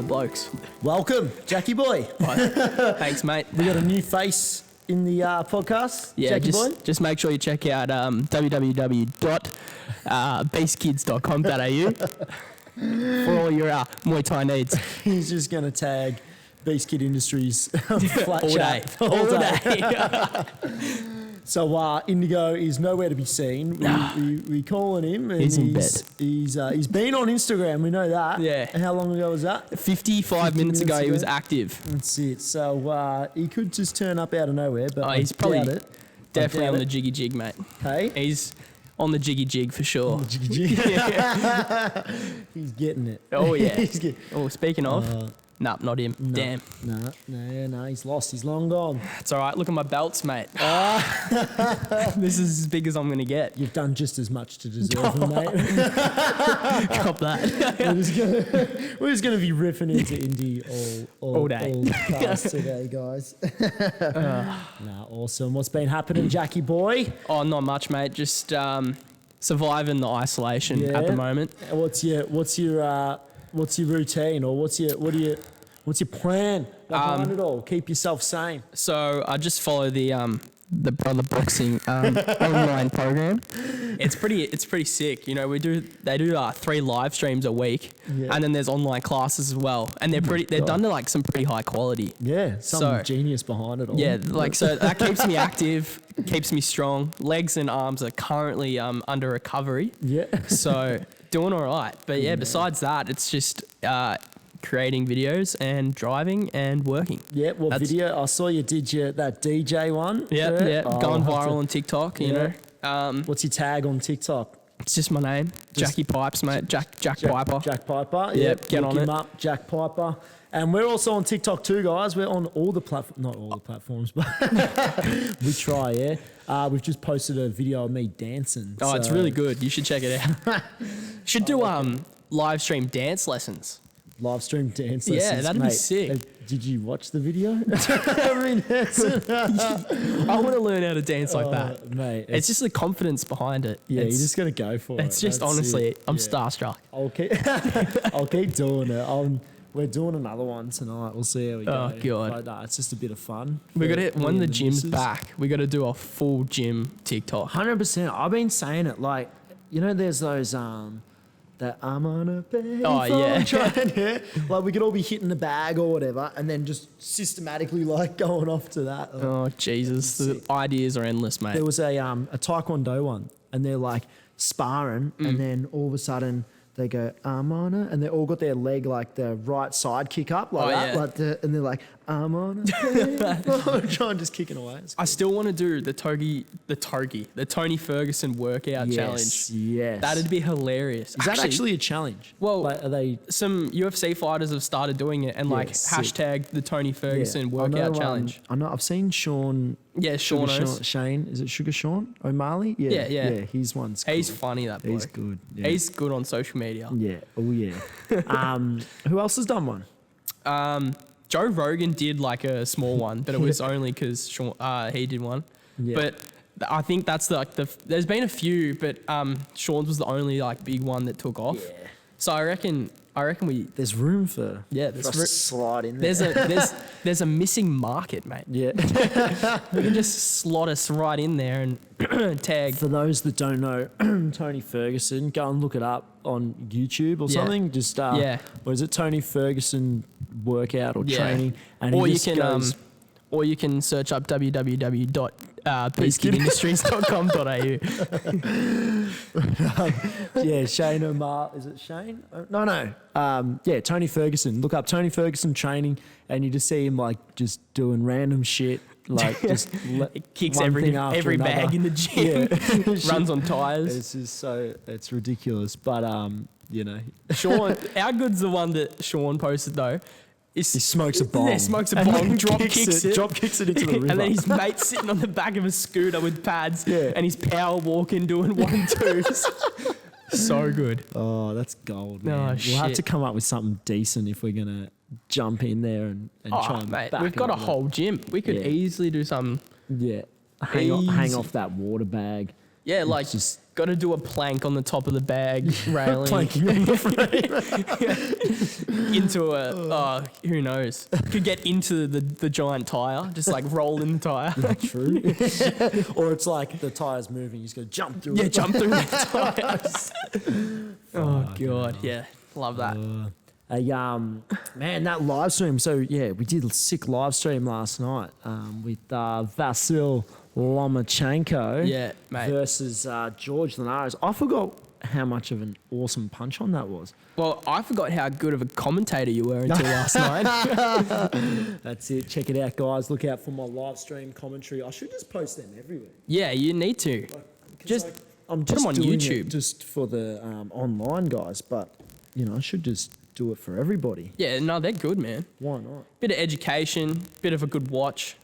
blokes. Welcome, Jackie Boy. Thanks, mate. We got a new face in the podcast, Yeah, Jackie Boy. just make sure you check out www.beastkidz.com.au for all your Muay Thai needs. He's just going to tag Beast Kid Industries flat All day. chat. All day. So Indigo is nowhere to be seen. We calling him. And He's in bed. He's been on Instagram. We know that. Yeah. And how long ago was that? 55 minutes ago, he was ago. active. That's it. So he could just turn up out of nowhere, but He's I probably doubt it. definitely I on doubt the it. jiggy jig, mate. Hey? He's on the jiggy jig for sure. He's getting it. Oh, yeah. He's getting. Oh, speaking of, nah, not him. No, Damn. No, he's lost. He's long gone. It's all right. Look at my belts, mate. This is as big as I'm going to get. You've done just as much to deserve them, mate. Cop that. We're just gonna be riffing into Indy All day. all cast today, guys. Awesome. What's been happening, Jackie Boy? Oh, not much, mate. Just surviving the isolation at the moment. What's your routine, or what's your plan behind it all? Keep yourself sane. So I just follow the Brother Boxing online program. It's pretty sick. You know, they do 3 live streams a week, and then there's online classes as well, and they're done to like some pretty high quality. Yeah, some genius behind it all. Yeah, so that keeps me active, keeps me strong. Legs and arms are currently under recovery. Yeah. So doing all right. But yeah, besides that, it's just creating videos and driving and working. Yeah, video? I saw you did that DJ one. Yeah, Oh, going viral on TikTok, you know. What's your tag on TikTok? It's just my name, Jackie Pipes, mate. Jack Piper. Jack Piper. Yep, get look on him it. up, Jack Piper. And we're also on TikTok too, guys. We're on all the platforms, not all the platforms, but we try, yeah. We've just posted a video of me dancing. Oh, it's really good. You should check it out. Should do live stream dance lessons. Live stream dance Yeah, lessons, that'd be mate. sick. Did you watch the video? I want to learn how to dance like that. Mate, It's just the confidence behind it. yeah, you It's, just got to go for it. it's just That's honestly, it. I'm Yeah. starstruck. I'll keep doing it. We're doing another one tonight. We'll see how we go. Oh, God. But, nah, it's just a bit of fun. We got to when the gym's missus. back. We got to do a full gym TikTok. 100%. I've been saying it. Like, you know, there's those that I'm on a payphone. Oh, yeah. Trying, yeah. Like, we could all be hitting the bag or whatever, and then just systematically like going off to that. Oh Jesus, the ideas are endless, mate. There was a Taekwondo one, and they're like sparring, and then all of a sudden they go, I'm on it, and they all got their leg like the right side kick up like that, yeah. and they're like, I'm on it, trying just kicking away. I still want to do the Tony Ferguson workout challenge. Yes, That'd be hilarious. Is that actually a challenge? Well, like, are they? Some UFC fighters have started doing it and like sick. hashtag the Tony Ferguson I workout know, challenge. I know. I've seen Sean. Yeah, Sean Sugar O's. Shane. Is it Sugar Sean O'Malley? Yeah, Yeah. His one's. He's cool. funny, that bloke. He's good. Yeah. He's good on social media. Yeah. Oh yeah. Who else has done one? Joe Rogan did like a small one, but it was only because he did one. Yeah. But I think that's there's been a few, but Sean's was the only like big one that took off. Yeah. So I reckon we There's room for there's us to slide in there. there's a missing market, mate. Yeah. We can just slot us right in there and tag. For those that don't know, Tony Ferguson, go and look it up on YouTube or Yeah. something. Just Yeah. what is it? Tony Ferguson workout or Yeah. training, and Or he you just can goes, or you can search up www.beastkidindustries.com.au. yeah, Shane O'Mar. Is it Shane? No. Yeah, Tony Ferguson. Look up Tony Ferguson training, and you just see him like just doing random shit, like just It kicks one every thing after bag another. in the gym. Yeah. Runs on tires. It's just it's ridiculous, but you know, Sean, how good's the one that Sean posted though? he smokes a bomb. Yeah, smokes a And bomb, then drop kicks it. drop kicks it into the river. And then his mate sitting on the back of a scooter with pads, Yeah. and he's power walking doing 1-2s. So good. Oh, that's gold, Oh, man. We'll have shit. to come up with something decent if we're gonna jump in there and try Oh, and mate, back we've it got a up. whole gym. We could Yeah. easily do something. Yeah, hang Easy. off that water bag. Yeah, like just- got to do a plank on the top of the bag railing Planking on the frame. into a who knows? Could get into the giant tire, just like roll in the tire. True. Or it's like the tire's moving, you just gotta jump through Yeah, it. jump through the tires. Oh god, yeah, love that. Man, that live stream. So yeah, we did a sick live stream last night with Vasil Lomachenko Yeah, mate. versus George Linares. I forgot how much of an awesome punch on that was. Well, I forgot how good of a commentator you were until last night. That's it. Check it out, guys. Look out for my live stream commentary. I should just post them everywhere. Yeah, you need to. 'Cause, Just like, I'm put just them on doing YouTube. it just for the online guys, but I should just do it for everybody. Yeah, no, they're good, man. Why not? Bit of education, bit of a good watch.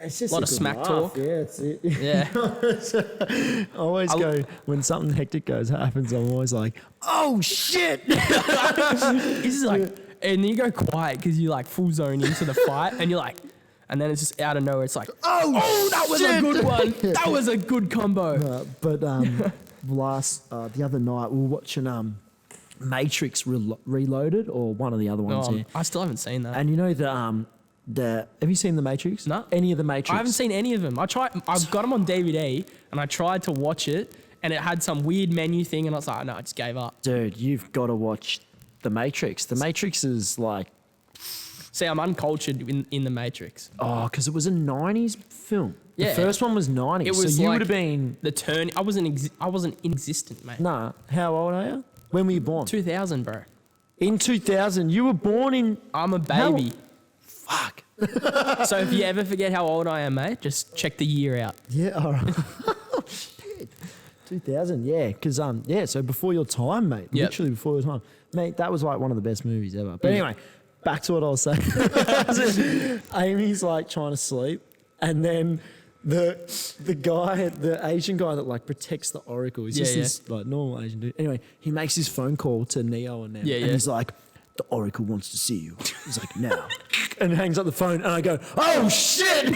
It's just Lot a of good smack laugh. talk. Yeah, it's it. Yeah. I always go when something hectic happens. I'm always like, "Oh shit!" This is like, and then you go quiet because you like full zone into the fight, and you're like, and then it's just out of nowhere. It's like, oh, that was a good one. That was a good combo. But the other night we were watching Matrix Reloaded or one of the other ones. Yeah. I still haven't seen that. And you know the have you seen the Matrix? No. Any of the Matrix? I haven't seen any of them. I've got them on DVD, and I tried to watch it, and it had some weird menu thing, and I was like, no, I just gave up. Dude, you've got to watch the Matrix. The Matrix is like, See, I'm uncultured in the Matrix. because it was a '90s film. Yeah. The first one was '90s, It was so you like would have been. the turn. I wasn't inexistent, mate. Nah, how old are you? When were you born? 2000, bro. In 2000. You were born in. I'm a baby. Fuck. So if you ever forget how old I am, mate, just check the year out. Yeah, all right. Oh, shit. 2000, yeah. Because, so before your time, mate. Yep. Literally before your time. Mate, that was like one of the best movies ever. But anyway, back to what I was saying. Amy's like trying to sleep. And then the guy, the Asian guy that like protects the Oracle, he's just Yeah, this like normal Asian dude. Anyway, he makes his phone call to Neo and them. Yeah, and yeah. he's like, the Oracle wants to see you. He's like, now. And hangs up the phone and I go, oh shit!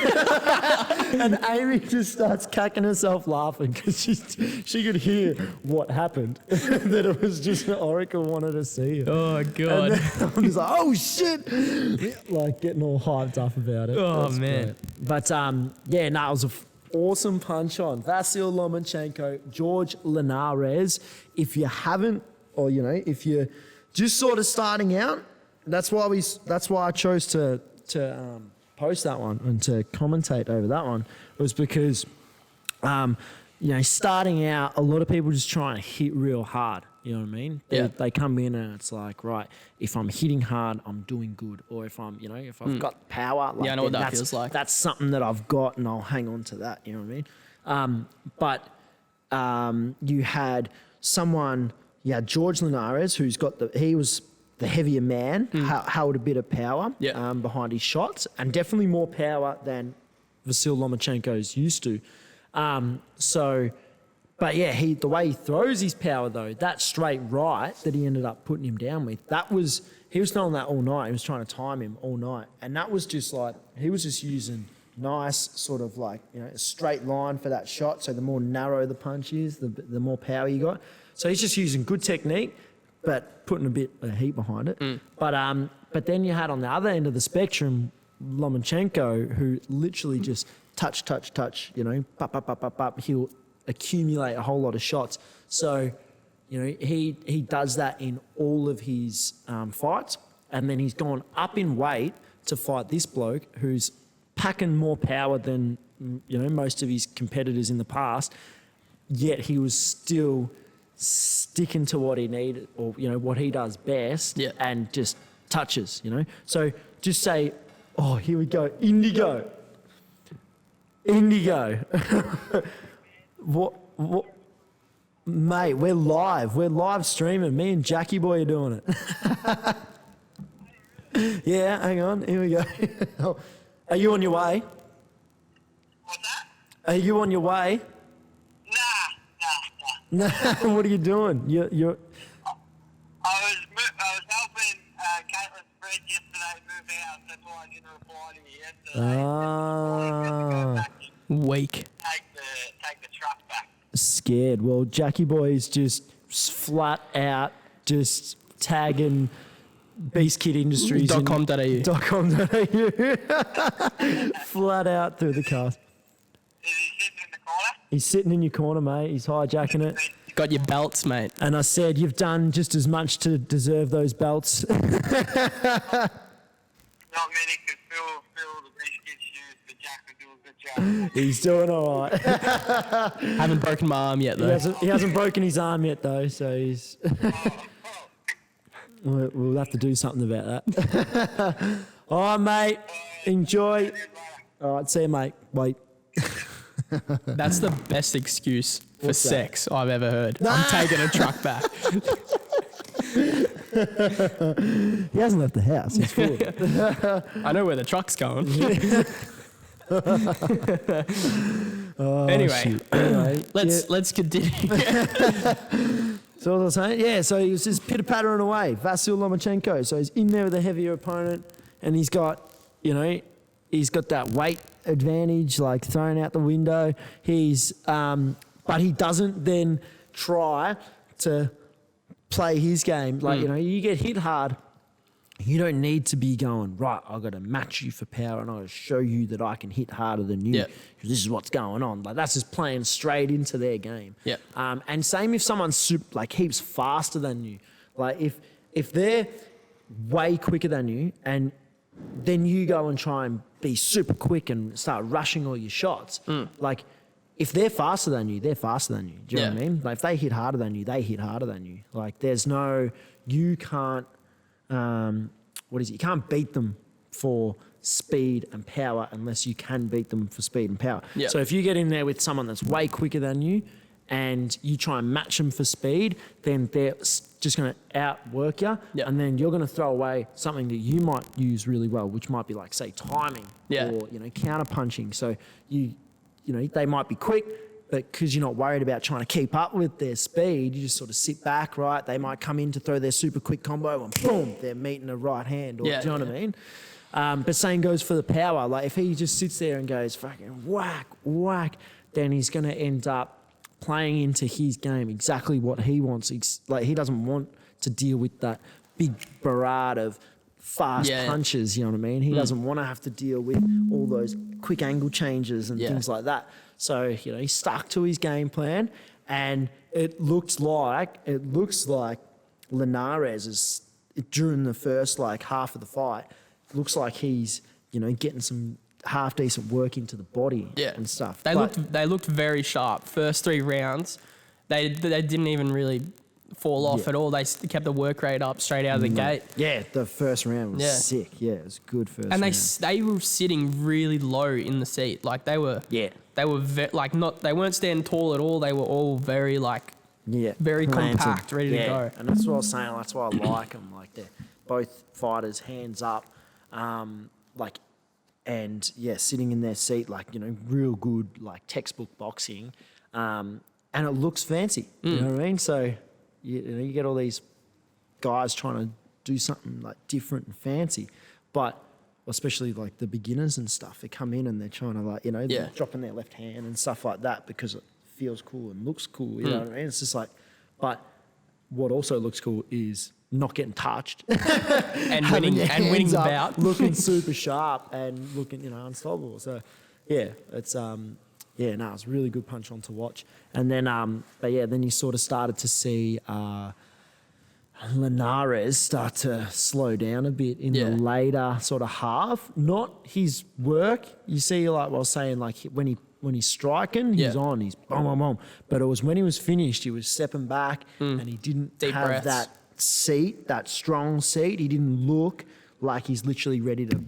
And Amy just starts cacking herself laughing because she could hear what happened. That it was just the Oracle wanted to see her. Oh And god. then I'm just like, oh shit! Like getting all hyped up about it. Oh, That's man. great. But it was an awesome punch on. Vasil Lomachenko, George Linares. If you haven't, or if you're just sort of starting out, that's why I chose to post that one and to commentate over that one, was because starting out, a lot of people just trying to hit real hard. You know what I mean? Yeah. They come in and it's like, right, if I'm hitting hard, I'm doing good. Or if I'm, if I've got power, like, Yeah, I know what then that that's- feels like. That's something that I've got, and I'll hang on to that. You know what I mean? You had someone, George Linares, he was the heavier man, held a bit of power Yeah. behind his shots, and definitely more power than Vasil Lomachenko's used to. The way he throws his power though, that straight right that he ended up putting him down with, he was throwing that all night. He was trying to time him all night, and that was just like he was just using nice sort of like a straight line for that shot. So the more narrow the punch is, the more power you got. So he's just using good technique, but putting a bit of heat behind it. But then you had on the other end of the spectrum Lomachenko, who literally just touch, pop, pop, pop. He'll accumulate a whole lot of shots. So, he does that in all of his fights, and then he's gone up in weight to fight this bloke who's packing more power than most of his competitors in the past. Yet he was still sticking to what he needed, or what he does best, Yeah. and just touches. So just say, oh, here we go, Indigo. What, mate? We're live streaming. Me and Jackie Boy are doing it. Yeah, hang on, here we go. Are you on your way? What's that? Are you on your way? Nah. No. What are you doing? You're. I was helping Caitlin's friend yesterday move house. That's why I didn't reply to you yesterday. Ah. Go back and Weak. take the truck back. scared. Well, Jackie Boy's just flat out just tagging Beast Kid Industries .com.au. .com.au flat out through the cast. Is he sitting in the corner? He's sitting in your corner, mate. He's hijacking it. Got your belts, mate. And I said, you've done just as much to deserve those belts. Not many can fill the Beast Kid shoes, but Jack will do a good job. He's doing all right. Haven't broken my arm yet, though. He hasn't broken his arm yet, though, so he's... We'll have to do something about that. All right, mate. Enjoy. All right, see you, mate. Wait. That's the best excuse for What's that? sex I've ever heard. I'm taking a truck back. He hasn't left the house. He's full. I know where the truck's going. Anyway, Shoot. Anyway, let's continue. So what was I saying? Yeah, so he was just pitter-pattering away. Vasyl Lomachenko. So he's in there with a heavier opponent, and he's got that weight advantage, like thrown out the window. But he doesn't then try to play his game. Like, you get hit hard. You don't need to be going, right, I've got to match you for power and I've got to show you that I can hit harder than you. Yeah. This is what's going on. Like, that's just playing straight into their game. Yeah. And same if someone's heaps faster than you. Like, if they're way quicker than you and then you go and try and be super quick and start rushing all your shots, like, if they're faster than you, they're faster than you. Do you know what I mean? Like, if they hit harder than you, they hit harder than you. Like, you can't... you can't beat them for speed and power unless you can beat them for speed and power. Yeah. So if you get in there with someone that's way quicker than you and you try and match them for speed, then they're just going to outwork you. Yeah. And then you're going to throw away something that you might use really well, which might be like, say, timing or, counter punching. So they might be quick, but because you're not worried about trying to keep up with their speed, you just sort of sit back, right? They might come in to throw their super quick combo and boom, they're meeting a right hand. Or, do you know what I mean? But same goes for the power. Like if he just sits there and goes fucking whack, whack, then he's going to end up playing into his game exactly what he wants. Like he doesn't want to deal with that big barrage of fast punches, you know what I mean? He doesn't want to have to deal with all those quick angle changes and things like that. So, he stuck to his game plan, and it looks like Linares is, during the first half of the fight, looks like he's, getting some half decent work into the body and stuff. They looked very sharp. First 3 rounds, they didn't even really fall off at all. They kept the work rate up straight out of the gate. Yeah, the first round was sick. Yeah, it was good first round. And they were sitting really low in the seat. Like they were they weren't standing tall at all. They were all very very planted. compact, ready to go. And that's what I was saying. That's why I like them. Like they're both fighters, hands up, sitting in their seat, real good, textbook boxing, and it looks fancy. You know what I mean? So you get all these guys trying to do something different and fancy, but especially the beginners and stuff, they come in and they're trying to they're dropping their left hand and stuff like that because it feels cool and looks cool. You know what I mean? It's just but what also looks cool is not getting touched and winning the bout, looking super sharp and looking unstoppable. So it's it's a really good punch on to watch. And then then you sort of started to see Linares start to slow down a bit in the later sort of half. Not his work. You see, like I was saying, when he's striking, he's on, he's boom, boom, boom. But it was when he was finished, he was stepping back and he didn't Deep have breaths. that seat, that strong seat. He didn't look like he's literally ready to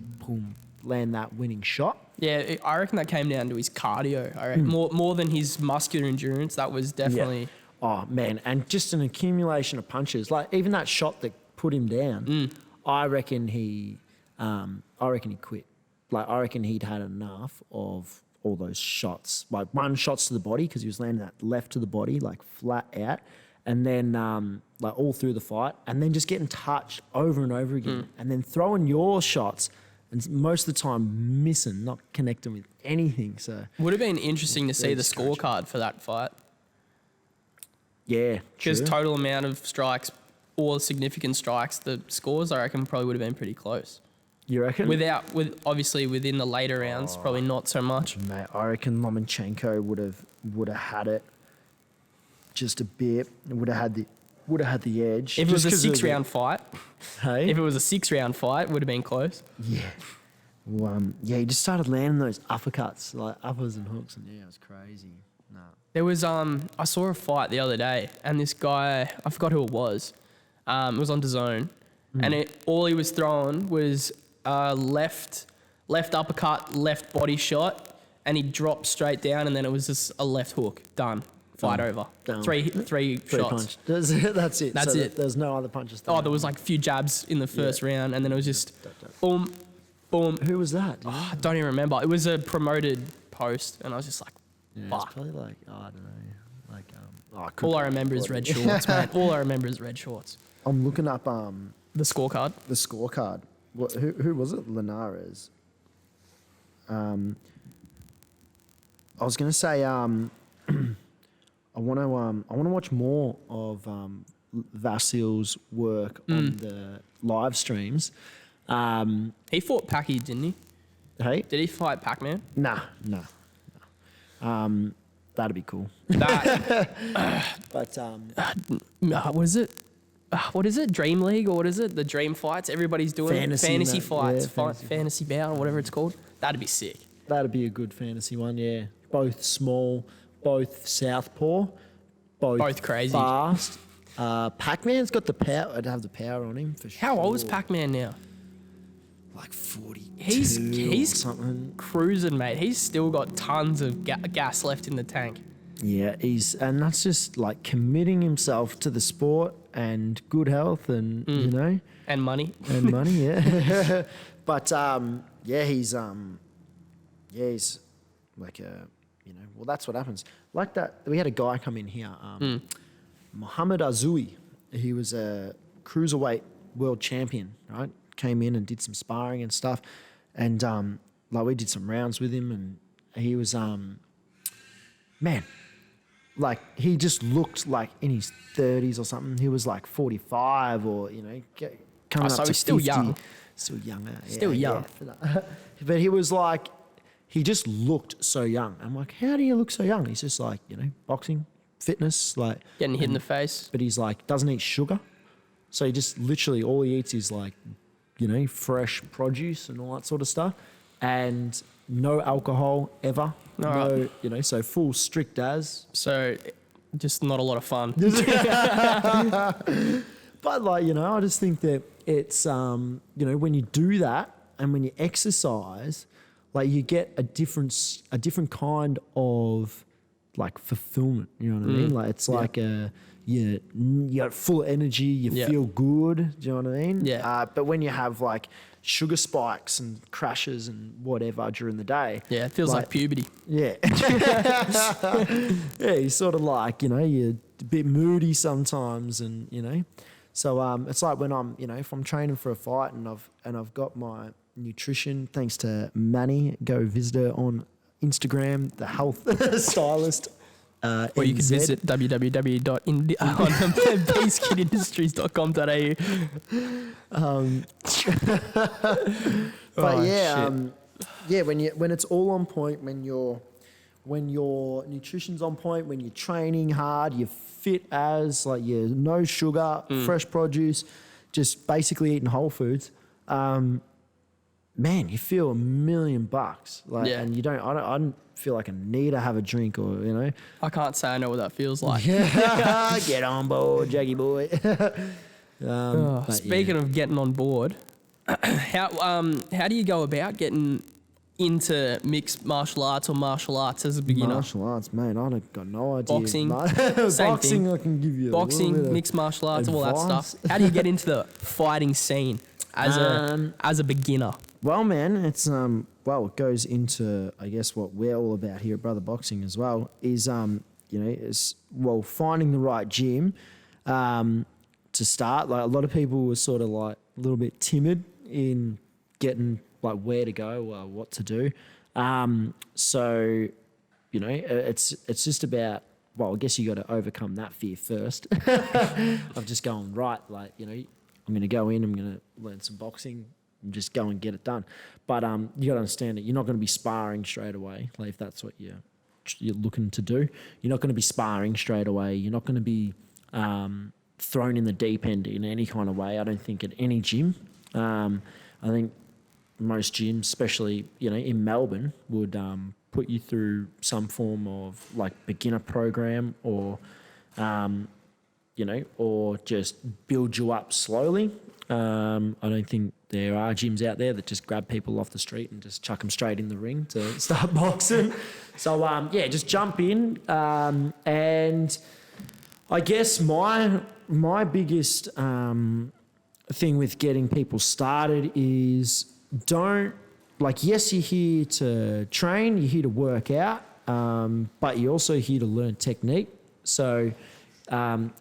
land that winning shot. Yeah, I reckon that came down to his cardio. I reckon more than his muscular endurance. That was definitely. Yeah. Oh man, and just an accumulation of punches. Even that shot that put him down, I reckon he quit. I reckon he'd had enough of all those shots. One shots to the body because he was landing that left to the body, flat out, and then all through the fight, and then just getting touched over and over again, and then throwing your shots. And most of the time missing, not connecting with anything. So would have been interesting to see the scorecard for that fight. Yeah, Because true. total amount of strikes or significant strikes, the scores I reckon probably would have been pretty close. You reckon? Obviously within the later rounds, probably not so much. Mate, I reckon Lomachenko would have had it just a bit. Would have had the edge. If it was a Just 'cause of 6-round fight, Hey. if it was a 6-round fight, would have been close. Yeah. Well, yeah, he just started landing those uppercuts, like uppers and hooks, and yeah, it was crazy. No. There was I saw a fight the other day, and this guy, I forgot who it was. It was on DAZN, and all he was throwing was left uppercut, left body shot, and he dropped straight down, and then it was just a left hook. Done. Fight over. Done. Three Three shots. punch. That's it. That's So it. There's no other punches. Oh, there was like a few jabs in the first round, and then it was just boom, boom. Who was that? I don't even remember. It was a promoted post, and I was just like, Yeah, it's fuck. probably like, I don't know. Like, All I remember is red shorts, man. All I remember is red shorts. I'm looking up The scorecard. the scorecard. Who was it? Linares. I was gonna say I want to watch more of Vasil's work on the live streams. He fought Packy, didn't he? Hey, Did he fight Pac-Man? nah. That'd be cool. That, But what is it? What is it? Dream League or what is it? The Dream Fights everybody's doing? Fantasy and that, fights. yeah, Fantasy bout or whatever it's called. That'd be sick. that'd be a good fantasy one. Yeah, both small, both southpaw, Both crazy. fast. Pac-Man's got the power. I'd have the power on him for sure. How old is Pac-Man now? Like 42 He's or something. cruising, mate. He's still got tons of gas left in the tank. Yeah, and that's just like committing himself to the sport and good health and you know And money. and money. Yeah, but he's like well, that's what happens. Like that, we had a guy come in here, Muhammad Azui. He was a cruiserweight world champion, right? Came in and did some sparring and stuff, and like we did some rounds with him, and he was man, like he just looked like in his 30s or something. He was like 45 or coming so up to he's still 50. young. Still young, Still young. for that. But he was like, he just looked so young. I'm like, how do you look so young? He's just like, boxing, fitness, like. Getting hit in the face. But he's like, doesn't eat sugar. So he just literally, all he eats is like, fresh produce and all that sort of stuff. And no alcohol ever. Alright. No, so full strict as. So just not a lot of fun. But I just think that it's, when you do that and when you exercise, like you get a different kind of like fulfillment. You know what I mean? Like it's like you're full of energy. You Yeah. feel good. Do you know what I mean? Yeah. But when you have like sugar spikes and crashes and whatever during the day, Yeah, it feels like puberty. yeah. Yeah, you're sort of like, you're a bit moody sometimes and. So it's like when I'm, if I'm training for a fight and I've got my nutrition, thanks to Manny, go visit her on Instagram, the health stylist. Or you can NZ. visit www.peacekiddindustries.com.au. But Oh, shit. when it's all on point, when your nutrition's on point, when you're training hard, you're fit as like you no sugar, fresh produce, just basically eating whole foods. Man, you feel $1,000,000. Like, Yeah. and I don't feel like I need to have a drink or I can't say I know what that feels like. get on board, Jackie boy. But Speaking of getting on board, how do you go about getting into mixed martial arts or martial arts as a beginner? Martial arts, man, I don't got no idea. Boxing, Boxing, same thing. I can give you a little bit Boxing, of mixed martial arts, all that advice. stuff. How do you get into the fighting scene as a beginner? Well, man, it's it goes into I guess what we're all about here at Brother Boxing as well is finding the right gym to start. Like a lot of people were sort of like a little bit timid in getting like where to go or what to do. So it's just about well, I guess you got to overcome that fear first of just going, right, like, you know, I'm going to go in, I'm going to learn some boxing and just go and get it done. But you got to understand that you're not going to be sparring straight away, like if that's what you're looking to do. You're not going to be sparring straight away. You're not going to be thrown in the deep end in any kind of way. I don't think at any gym. I think most gyms, especially, you know, in Melbourne, would put you through some form of like beginner program or, you know, or just build you up slowly. I don't think there are gyms out there that just grab people off the street and just chuck them straight in the ring to start boxing. So, yeah, just jump in. And I guess my biggest thing with getting people started is yes, you're here to train, you're here to work out, but you're also here to learn technique. So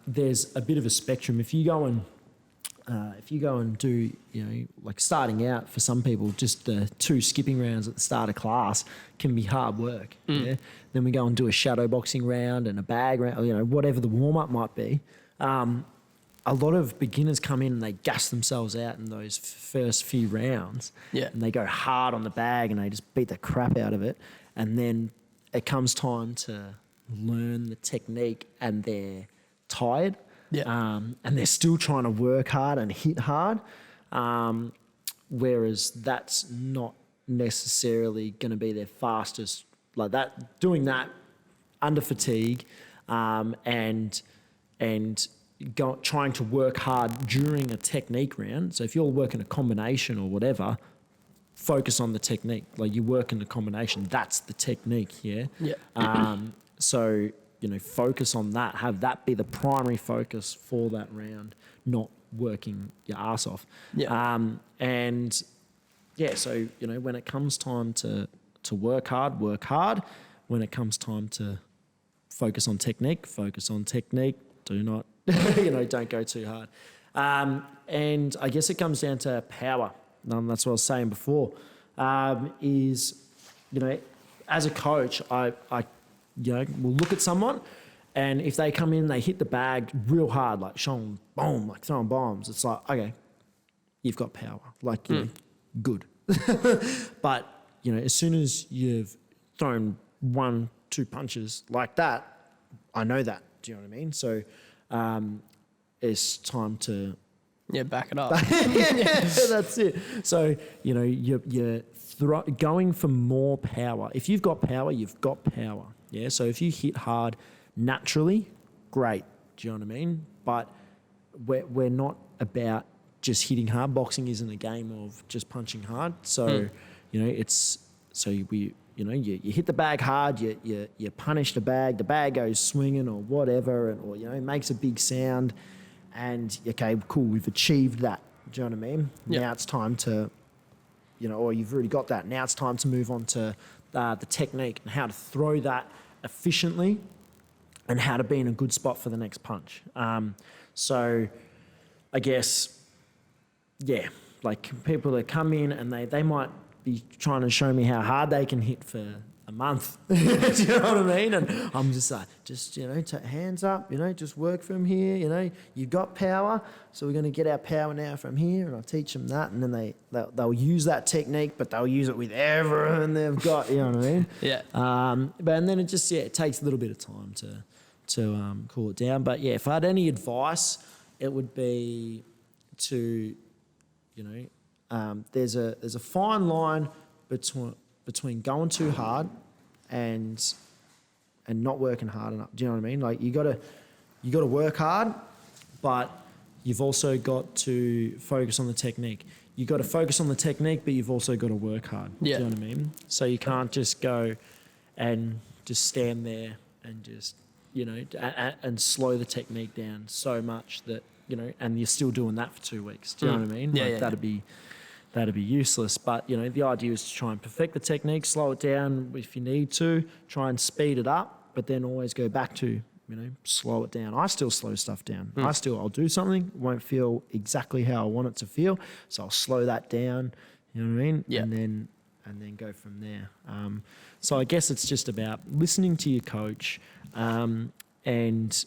there's a bit of a spectrum. If you go and do, you know, like starting out for some people, just the 2 skipping rounds at the start of class can be hard work. Yeah? Then we go and do a shadow boxing round and a bag round, you know, whatever the warm up might be. A lot of beginners come in and they gas themselves out in those first few rounds. Yeah. And they go hard on the bag and they just beat the crap out of it. And then it comes time to learn the technique and they're tired. Yeah. And they're still trying to work hard and hit hard. Whereas that's not necessarily going to be their fastest, like that, doing that under fatigue and trying to work hard during a technique round. So if you're working a combination or whatever, focus on the technique. Like you work in the combination, that's the technique, yeah? Yeah. So, you know, focus on that. Have that be the primary focus for that round, not working your ass off. Yeah. And yeah, so, you know, when it comes time to work hard, work hard. When it comes time to focus on technique, focus on technique. Do not, you know, don't go too hard. And I guess it comes down to power. That's what I was saying before, is, you know, as a coach, I you know, will look at someone and if they come in, they hit the bag real hard, like shong, boom, like throwing bombs. It's like, okay, you've got power. Like, you know, good. But, you know, as soon as you've thrown 1-2 punches like that, I know that. Do you know what I mean? So it's time to... Yeah, back it up. Yeah, that's it. So, you know, you're going for more power. If you've got power, you've got power. Yeah, so if you hit hard naturally, great. Do you know what I mean? But we're not about just hitting hard. Boxing isn't a game of just punching hard. So, you know, it's... So you know, you hit the bag hard, you punish the bag goes swinging or whatever, or, you know, it makes a big sound, and, okay, cool, we've achieved that. Do you know what I mean? Yeah. Now it's time to, you know, or you've already got that. Now it's time to move on to the technique and how to throw that efficiently and how to be in a good spot for the next punch. So I guess, yeah, like people that come in and they might be trying to show me how hard they can hit for a month. Do you know what I mean? And I'm just like, you know, hands up, you know, just work from here, you know, you've got power, so we're going to get our power now from here, and I'll teach them that, and then they'll use that technique, but they'll use it with everything they've got, you know what I mean? Yeah. And then it just, yeah, it takes a little bit of time to cool it down. But yeah, if I had any advice, it would be to, you know, there's a fine line between going too hard and not working hard enough. Do you know what I mean? Like you gotta work hard, but you've also got to focus on the technique. You got to focus on the technique, but you've also got to work hard. Yeah. Do you know what I mean? So you can't just go and just stand there and just, you know, and slow the technique down so much that, you know, and you're still doing that for 2 weeks. Do you know what I mean? Yeah, like yeah. that'd be useless. But, you know, the idea is to try and perfect the technique, slow it down if you need to, try and speed it up, but then always go back to, you know, slow it down. I still slow stuff down. I'll do something, won't feel exactly how I want it to feel, so I'll slow that down, you know what I mean? Yeah. And then go from there. So I guess it's just about listening to your coach, and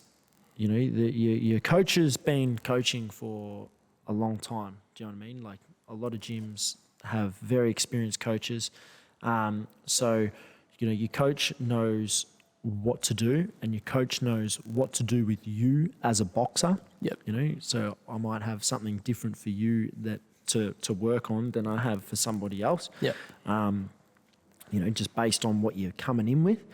you know, your coach has been coaching for a long time. Do you know what I mean? Like a lot of gyms have very experienced coaches. So, you know, your coach knows what to do, and your coach knows what to do with you as a boxer. Yep. You know, so I might have something different for you that to work on than I have for somebody else. Yep. You know, just based on what you're coming in with.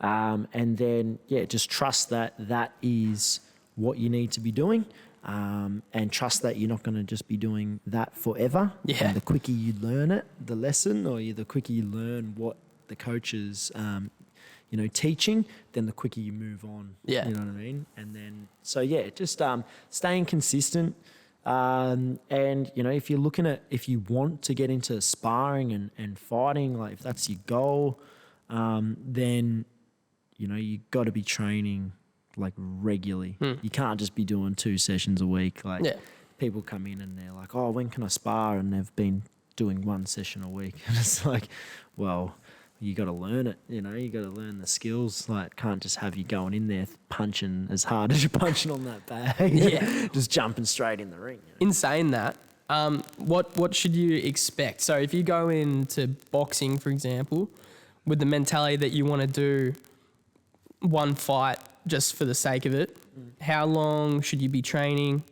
And then, just trust that that is what you need to be doing, and trust that you're not going to just be doing that forever. Yeah. And the quicker you learn it, the lesson, or the quicker you learn what the coach is, you know, teaching, then the quicker you move on. Yeah. You know what I mean? And then, so just staying consistent. And, you know, if you want to get into sparring and fighting, like if that's your goal, then, you know, you got to be training like regularly. You can't just be doing 2 sessions a week. Like people come in and they're like, oh, when can I spar? And they've been doing 1 session a week. And it's like, well, you got to learn it. You know, you got to learn the skills. Like, can't just have you going in there punching as hard as you're punching on that bag. Yeah. Just jumping straight in the ring. You know? In saying that, what should you expect? So if you go into boxing, for example, with the mentality that you want to do one fight just for the sake of it, how long should you be training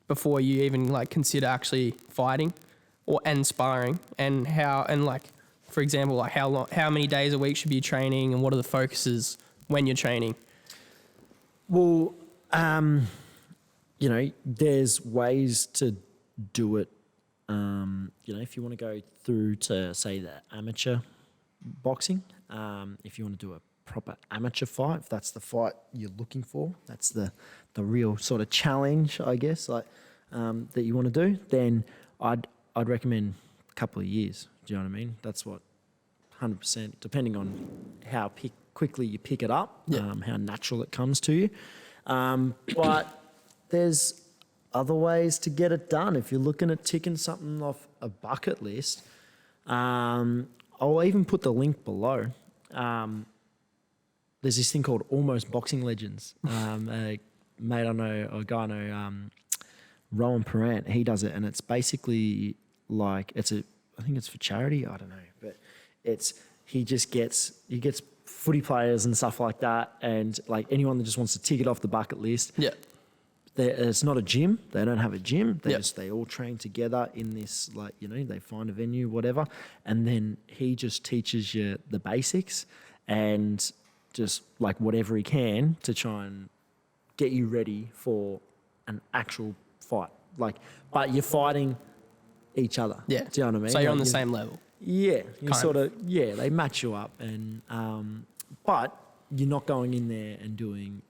before you even like consider actually fighting and sparring? And for example, like how many days a week should you be training, and what are the focuses when you're training? Well, you know, there's ways to do it. You know, if you want to go through to, say, the amateur boxing, if you want to do a proper amateur fight, if that's the fight you're looking for, that's the real sort of challenge, I guess, like that you want to do, then I'd recommend a couple of years. Do you know what I mean? That's what 100%, depending on how quickly you pick it up, how natural it comes to you. But there's other ways to get it done. If you're looking at ticking something off a bucket list, I'll even put the link below. There's this thing called Almost Boxing Legends. A guy I know, Rowan Perant, he does it, and it's basically like I think it's for charity. I don't know, but he gets footy players and stuff like that, and like anyone that just wants to tick it off the bucket list. Yeah. It's not a gym. They don't have a gym. They all train together in this, like, you know, they find a venue, whatever, and then he just teaches you the basics and just like whatever he can to try and get you ready for an actual fight. Like, but you're fighting each other. Yeah. Do you know what I mean? So you're like on the same level. Yeah. You sort of, they match you up, and but you're not going in there and doing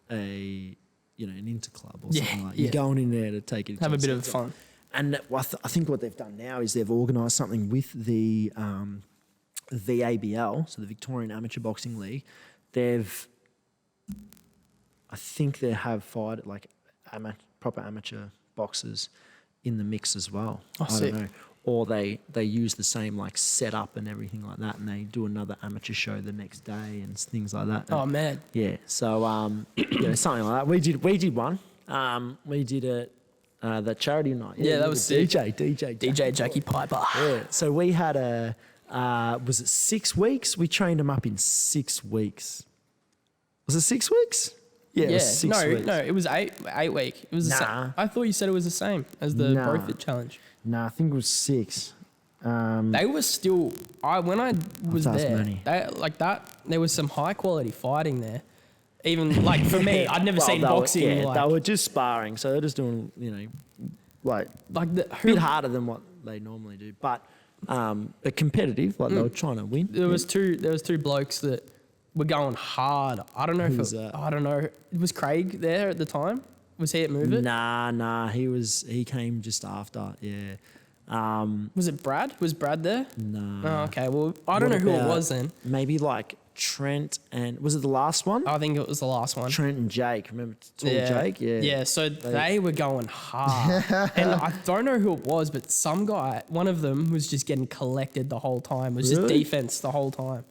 an interclub or something like that. You're going in there to take it. Have a bit of fun. And I think what they've done now is they've organised something with the VABL, so the Victorian Amateur Boxing League. I think they have fired like proper amateur boxers in the mix as well. I don't know. Or they use the same like setup and everything like that, and they do another amateur show the next day and things like that. Oh man. Yeah. So something like that. We did one. We did it that charity night. Yeah, that was sick. DJ Jackie Piper. Yeah. So we had was it 6 weeks? We trained him up in 6 weeks. Was it 6 weeks? Yeah, it was 6 weeks. No, it was 8 week. It was the same. I thought you said it was the same as the BroFit challenge. No, I think it was 6. They were still. When I was there, there was some high quality fighting there. Even like for me, I'd never seen boxing. They were just sparring, so they're just doing like a bit harder than what they normally do, but competitive. Like they were trying to win. There was two blokes that were going hard. I don't know I don't know. Was Craig there at the time? Was he at Move It? Nah. He came just after. Yeah. Was it Brad? Was Brad there? No. Oh, okay. Well, I don't know who it was then. Maybe like Trent and was it the last one? I think it was the last one. Trent and Jake. Remember Jake? Yeah. Yeah. So they were going hard, and I don't know who it was, but some guy, one of them was just getting collected the whole time. It was just defense the whole time.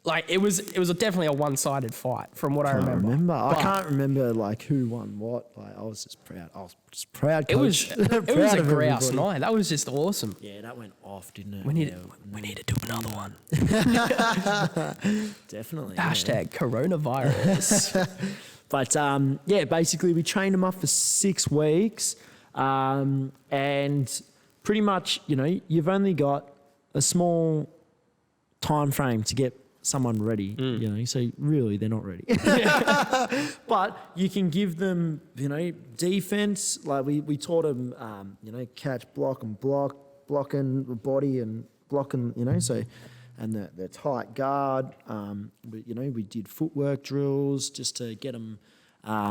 Like it was definitely a one-sided fight from what I I remember. I But can't remember like who won what. Like I was just proud. I was just proud. It was Coach. it was Proud a of grouse everybody. night. That was just awesome. Yeah, that went off, didn't it? We need Yeah, to do another one. definitely. yeah. Hashtag coronavirus. But yeah, basically we trained him up for 6 weeks, and pretty much, you know, you've only got a small time frame to get someone ready. You know, so really they're not ready. But you can give them, you know, defense. Like we taught them, you know, catch, blocking the body and blocking, you know, so. And the tight guard, you know, we did footwork drills just to get them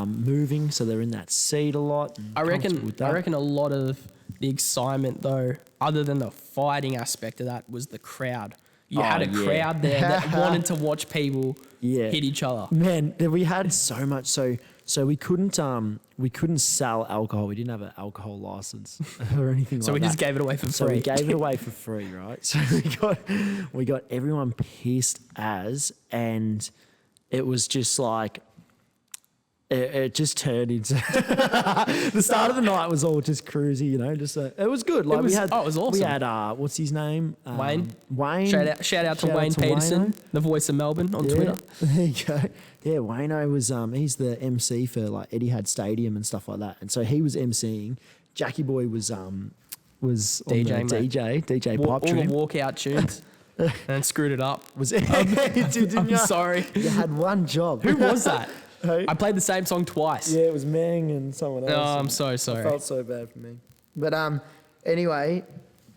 moving, so they're in that seat a lot. and I comfortable reckon with that. I reckon a lot of the excitement though, other than the fighting aspect of that, was the crowd. You had a yeah. crowd there that wanted to watch people Yeah. hit each other. Man, we had so much. So we couldn't sell alcohol. We didn't have an alcohol license or anything So like we that. just gave it away for So free. we gave it away for free, right? So we got everyone pissed as, and it was just like it just turned into the start of the night was all just cruisy, you know. Just it was good. Like was- we had, oh, it was awesome. We had what's his name? Wayne. Wayne. Shout out to Wayne Peterson, Wayno. the voice of Melbourne on Twitter. There you go. Yeah, Wayno was he's the MC for like Etihad Stadium and stuff like that, and so he was MCing. Jackie Boy was on DJ, the mate. DJ All pipe the dream. walkout tunes and screwed it up. Was it? Didn't I'm ya? sorry. You had one job. Who was that? Hey? I played the same song twice. Yeah, it was Mang and someone else. Oh, I'm and so I sorry. felt so bad for me. But anyway,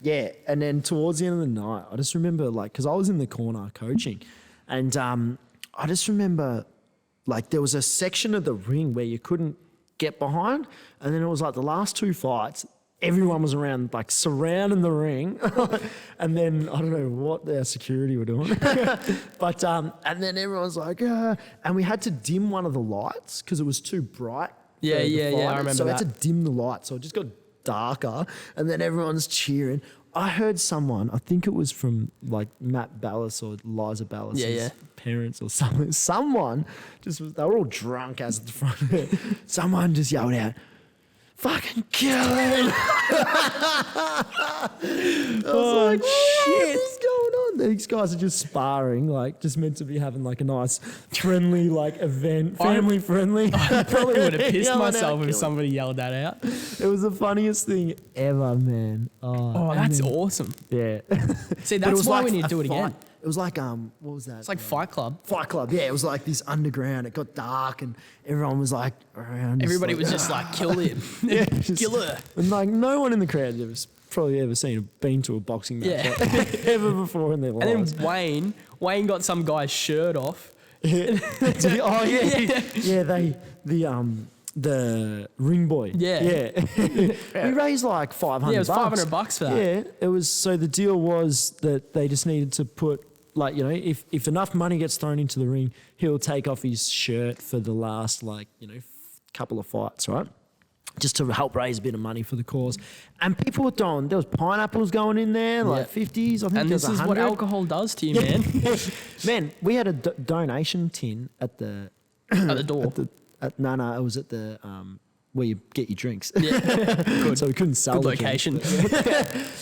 yeah. And then towards the end of the night, I just remember like, because I was in the corner coaching, and I just remember like there was a section of the ring where you couldn't get behind, and then it was like the last 2 fights. Everyone was around, like surrounding the ring, and then I don't know what our security were doing, but and then everyone's like, and we had to dim one of the lights because it was too bright. Yeah, for the yeah, I fighters. remember So we had that. to dim the light, so it just got darker, and then everyone's cheering. I heard someone, I think it was from like Matt Ballas or Liza Ballas' Yeah. parents or something. Someone just was, they were all drunk as at the front of it. Someone just yelled out, "Fucking kill him!" I was like, what is going on? These guys are just sparring, like just meant to be having like a nice, friendly like event, family friendly. I probably would have pissed Yelling out, myself if "Kill him." somebody yelled that out. It was the funniest thing ever, man. Oh, and that's then- awesome. Yeah. See, But it that's was why like we need a to do it again. fight. It was like what was that? It's like Fight Club. Fight Club. Yeah, it was like this underground. It got dark, and everyone was like around. Everybody was just like, kill him. just- Kill her. And like no one in the crowd probably ever been to a boxing match Yeah. like, ever before in their And lives. then Wayne got some guy's shirt off. Oh yeah, the ring boy. Yeah. We raised like $500. Yeah, it was $500 for that. Yeah, it was. So the deal was that they just needed to put, like, you know, if enough money gets thrown into the ring, he'll take off his shirt for the last, like, you know, couple of fights, right? Just to help raise a bit of money for the cause. And people were throwing, there was pineapples going in there, like 50s. I think And there was this is what 100. alcohol does to you, man. Man, we had a donation tin at the At the door. no, it was at the where you get your drinks. Yeah. Good. So we couldn't sell Good the tin. location.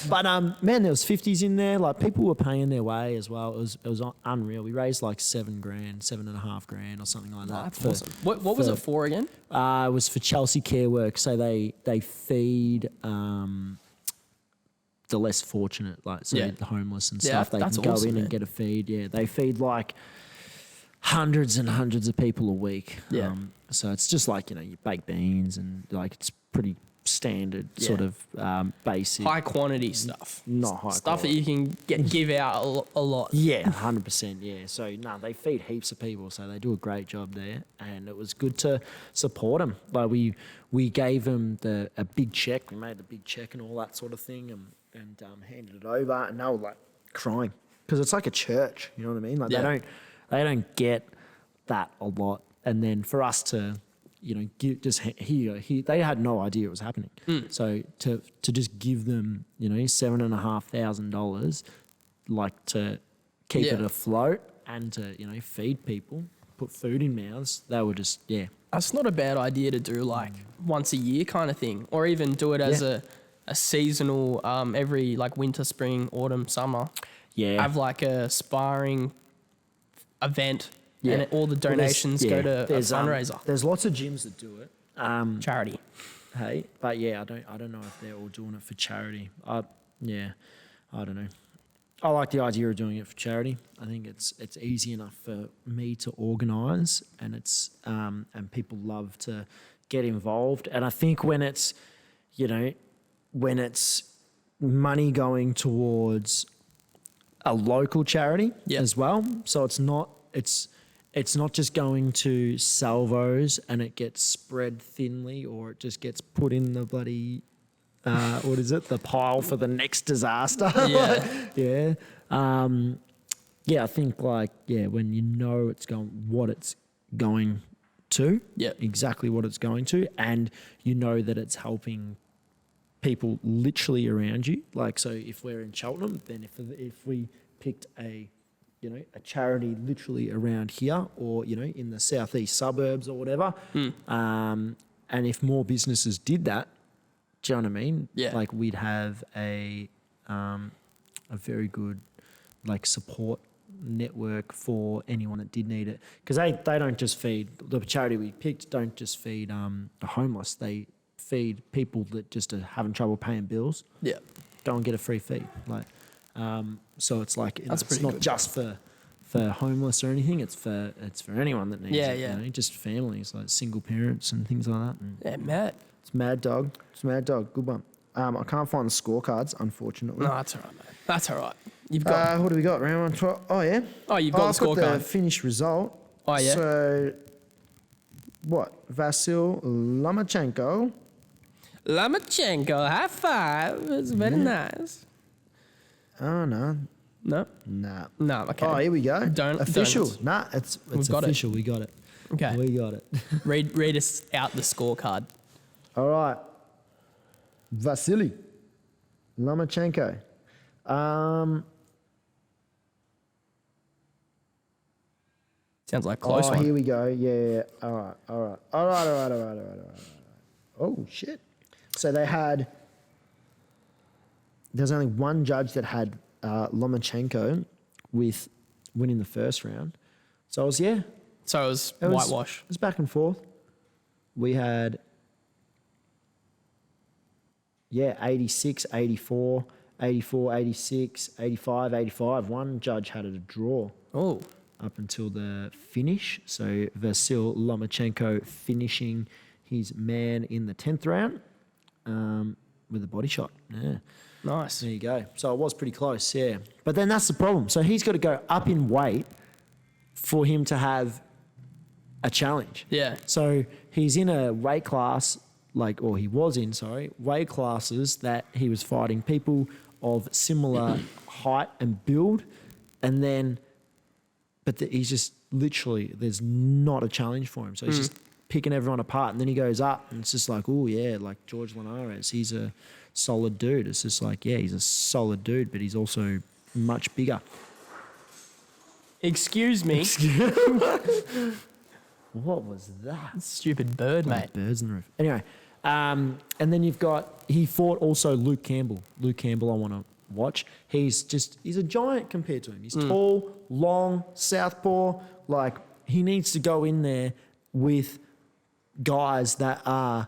But man, there was 50s in there. Like people were paying their way as well. It was unreal. We raised like $7,000, $7.5 grand or something like that. That's awesome. What was it for again? It was for Chelsea Care Work. So they feed the less fortunate, like so Yeah. the homeless and Yeah, stuff. They that's can go awesome, in man. and get a feed. Yeah, they feed like hundreds and hundreds of people a week. Yeah. So it's just like, you know, you baked beans and like it's pretty standard sort Yeah. of basic. High quantity stuff. Not high Stuff quality. that you can give out a lot. Yeah, 100%. Yeah. So, no, they feed heaps of people. So they do a great job there. And it was good to support them. Like we gave them a big check. We made the big check and all that sort of thing and handed it over. And they were like crying because it's like a church. You know what I mean? Like Yeah. they don't get that a lot. And then for us to, you know, they had no idea it was happening. So to just give them, you know, $7,500, like to keep it Yeah. afloat, and to, feed people, put food in mouths, they were just, yeah. That's not a bad idea to do like once a year kind of thing, or even do it as a seasonal, every like winter, spring, autumn, summer. Yeah. Have like a sparring event, Yeah. and all the Well, there's- donations yeah, go to a there's, fundraiser, There's lots of gyms that do it. charity. Hey, but yeah, I don't know if they're all doing it for charity. I don't know. I like the idea of doing it for charity. I think it's easy enough for me to organise, and it's and people love to get involved. And I think when it's money going towards a local charity Yep. as well, so it's not just going to salvos and it gets spread thinly, or it just gets put in the bloody the pile for the next disaster. Yeah. I think when you know what it's going to, Yep. exactly what it's going to, and you know that it's helping people literally around you. Like, so if we're in Cheltenham, then if we picked a charity literally around here, or in the southeast suburbs or whatever, and if more businesses did that, do you know what I mean? Yeah. Like, we'd have a very good support network for anyone that did need it, because they don't just feed, the charity we picked don't just feed the homeless, they feed people that just are having trouble paying bills. Yeah. Go and get a free feed. So it's like, That's it's pretty not good. just for homeless or anything. It's for anyone that needs Yeah, it. yeah. Just families, like single parents and things like that. And Yeah, Matt. it's mad dog. Good one. I can't find the scorecards, unfortunately. No, that's all right, mate. That's all right. You've got. What do we got? Round 1, 12. Oh yeah. Oh, you've got the I've got scorecard. the finished result. Oh, yeah? So what? Vasil Lomachenko. Lomachenko, high five. It's very nice. Oh no. No? Nah. No, okay. Oh, here we go. Don't- official. don't. Nah, it's We've got it. official. We got it. Okay. We got it. Read us out the scorecard. All right. Vasily Lomachenko. Sounds like a close one. Here we go. Yeah. All right. Oh, shit. So there's only one judge that had Lomachenko with winning the first round. So it was, So it was it was- whitewash. It was back and forth. We had, 86, 84, 84, 86, 85, 85. One judge had it a draw Oh. up until the finish. So Vasil Lomachenko finishing his man in the 10th round with a body shot. Yeah. Nice. There you go. So it was pretty close, yeah. But then that's the problem. So he's got to go up in weight for him to have a challenge. Yeah. So he's in a weight class, weight classes that he was fighting people of similar height and build. And then, he's just literally, there's not a challenge for him. So he's just picking everyone apart. And then he goes up and it's just like, oh yeah, like George Linares, he's a solid dude. It's just like, yeah, he's a solid dude, but he's also much bigger. Excuse me. What was that? Stupid bird, mate. Birds in the roof. Anyway, and then he fought also Luke Campbell. Luke Campbell, I want to watch. He's a giant compared to him. He's tall, long, southpaw. Like, he needs to go in there with guys that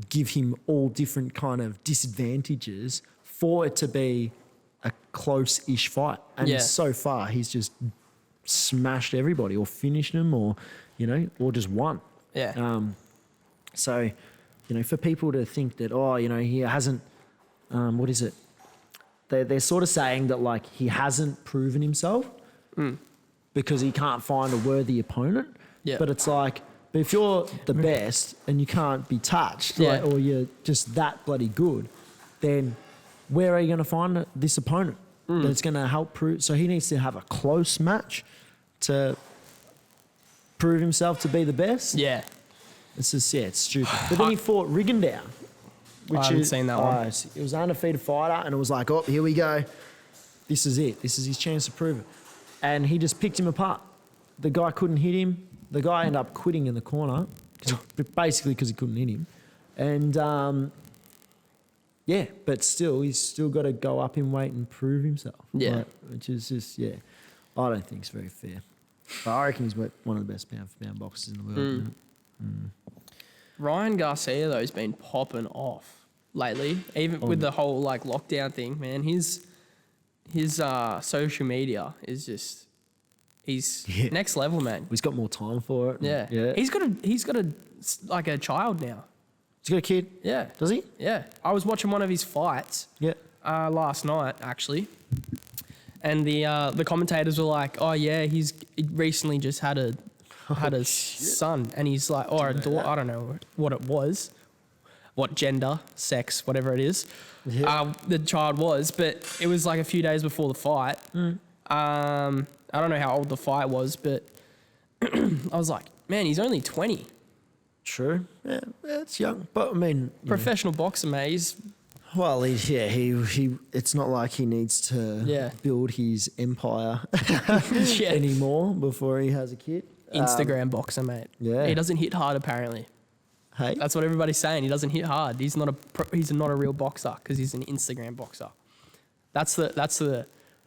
give him all different kind of disadvantages for it to be a close-ish fight. And Yeah. so far, he's just smashed everybody or finished them or just won. Yeah. So, for people to think that, he hasn't, what is it? They're sort of saying that, like, he hasn't proven himself because he can't find a worthy opponent. Yeah. But it's like, but if you're the best and you can't be touched, Yeah. or you're just that bloody good, then where are you going to find this opponent that's going to help prove? So he needs to have a close match to prove himself to be the best. Yeah. It's just, it's stupid. But then he fought Rigondeaux. I haven't seen that one. It was an undefeated fighter, and it was like, oh, here we go. This is it. This is his chance to prove it. and he just picked him apart. The guy couldn't hit him. The guy ended up quitting in the corner, basically because he couldn't hit him. And yeah, but still, he's still got to go up in weight and prove himself. Yeah. Like, which is just, I don't think it's very fair. But I reckon he's one of the best pound-for-pound boxers in the world. Ryan Garcia though has been popping off lately, even with the whole like lockdown thing. Man, his social media is just he's next level, man. He's got more time for it. Yeah, Yeah. He's got a like a child now. He's got a kid. Yeah, Does he? yeah. I was watching one of his fights. Yeah. Last night actually, and the commentators were like, "Oh yeah, he recently just had a son," and he's like, or a daughter. I don't know what it was, what gender, sex, whatever it is, the child was, but it was like a few days before the fight. I don't know how old the fight was, but I was like, man, he's only 20. True. Yeah, it's young. But I mean, Professional boxer, mate. He's well, he. It's not like he needs to build his empire anymore before he has a kid. Instagram boxer, mate. yeah. He doesn't hit hard, apparently. Hey, That's what everybody's saying. He doesn't hit hard. He's not a real boxer because he's an Instagram boxer. That's the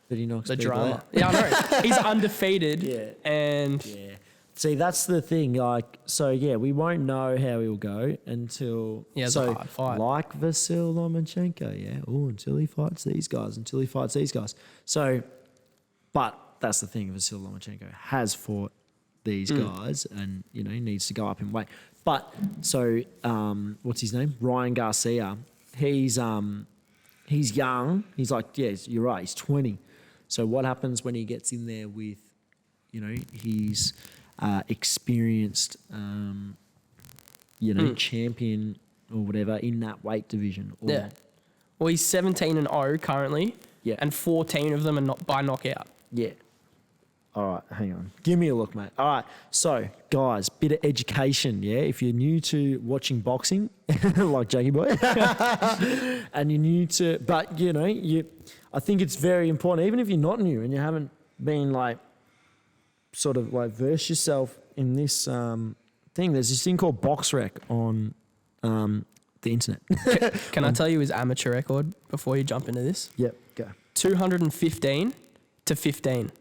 but he knocks the people drama. out. Yeah, I know. He's undefeated. Yeah. And Yeah. See, that's the thing. Like, so yeah, we won't know how he'll go until He has a hard fight. Like Vasil Lomachenko, yeah. Oh, until he fights these guys. So, but that's the thing. Vasil Lomachenko has fought these guys, and he needs to go up in weight. But so, what's his name? Ryan Garcia. He's young. He's like, yes, you're right. He's 20. So what happens when he gets in there with, he's experienced, champion or whatever in that weight division? Or, yeah. Well, he's 17-0 currently. Yeah. And 14 of them are not by knockout. Yeah. All right, hang on. Give me a look, mate. All right, so guys, bit of education, yeah. If you're new to watching boxing, like Jackie Boy, and you're new to, but I think it's very important, even if you're not new and you haven't been sort of verse yourself in this thing. There's this thing called BoxRec on the internet. Can I tell you his amateur record before you jump into this? Yep, go. 215 to 15.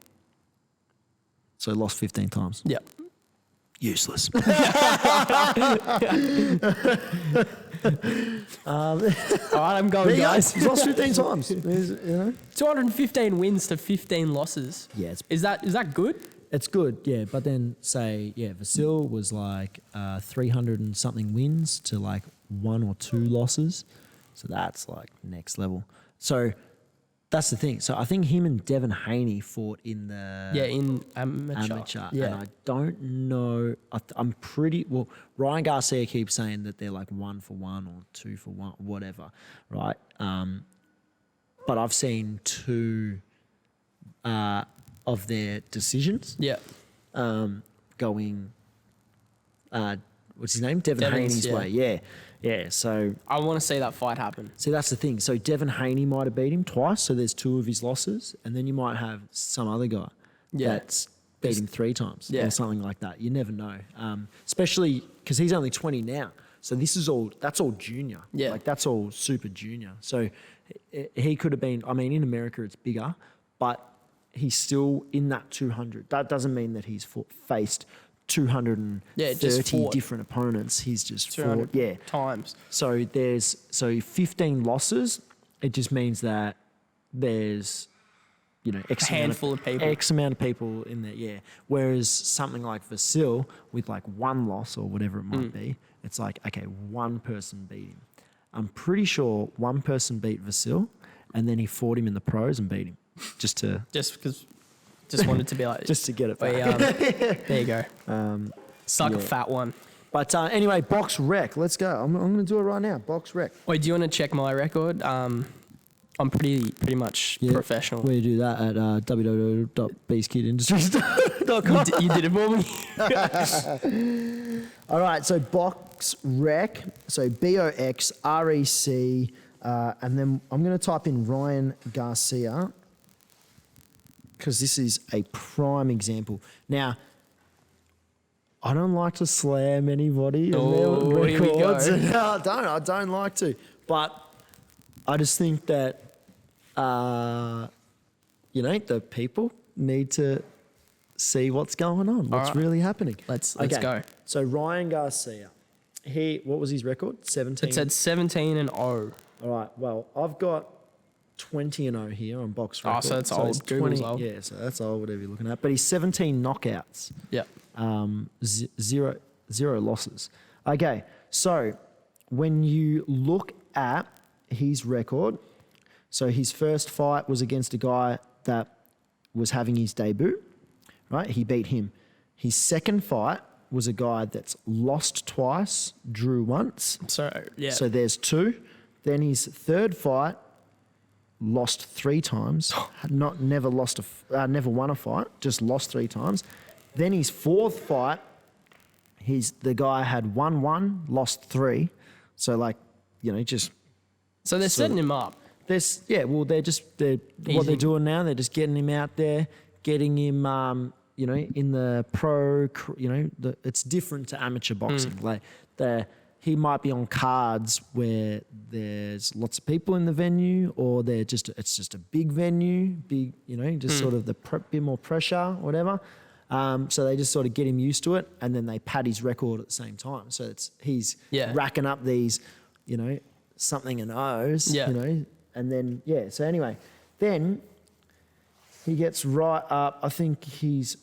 So lost 15 times. Yep. Useless. All right, I'm going, guys. He's lost 15 times. 215 wins to 15 losses. Yeah, Is that good? it's good, yeah. But then Vasil was 300 and something wins to 1 or 2 losses. So that's next level. So that's the thing. So I think him and Devin Haney fought in the in amateur. Yeah. And I don't know. I'm pretty well. Ryan Garcia keeps saying that they're 1 for 1 or 2 for 1, whatever, right? But I've seen 2 of their decisions. Yeah. Going. What's his name? Devin Devin's, Haney's way. Yeah. Yeah. So I want to see that fight happen. see, that's the thing. So Devin Haney might have beat him twice. So there's 2 of his losses, and then you might have some other guy that's beat him 3 times or something like that. You never know. Especially because he's only 20 now. So that's all junior. Yeah. That's all super junior. So he could have been. I mean, in America it's bigger, but he's still in that 200. That doesn't mean that he's faced 230 different opponents. He's just fought, times. So there's 15 losses. It just means that there's X handful of people. X amount of people in there. Yeah. Whereas something like Vasil with 1 loss or whatever it might be, it's okay, 1 person beat him. I'm pretty sure 1 person beat Vasil, and then he fought him in the pros and beat him, just because. Just wanted to be just to get it back. There you go. Suck a fat one. But anyway, BoxRec. Let's go. I'm going to do it right now. BoxRec. Wait, do you want to check my record? I'm pretty much professional. Where do you do that at www.beastkidindustries.com. You did it for me. All right, so BoxRec. So BoxRec, and then I'm going to type in Ryan Garcia. because this is a prime example. Now, I don't like to slam anybody and Oh, their here we go. records. I don't like to. But I just think that, the people need to see what's going on, what's right. really happening. Let's go. So Ryan Garcia, what was his record? 17? It said 17-0. All right, well, I've got 20-0 here on box record. Oh, so that's old. he's Google's old. Yeah, so that's old, whatever you're looking at. But he's 17 knockouts. Yeah. Zero losses. Okay, so when you look at his record, so his first fight was against a guy that was having his debut, right? He beat him. His second fight was a guy that's lost twice, drew once. So, yeah. So there's 2. Then his third fight, lost 3 times. Never won a fight, just lost 3 times. Then his fourth fight, the guy had won 1, lost 3. So just So they're setting him up. they're what they're doing now. They're just getting him out there, getting him in the pro. It's different to amateur boxing. He might be on cards where there's lots of people in the venue, or it's just a big venue, sort of bit more pressure, whatever. So they just sort of get him used to it, and then they pad his record at the same time. So he's racking up these, something and O's, and then So anyway, then he gets right up. I think he's,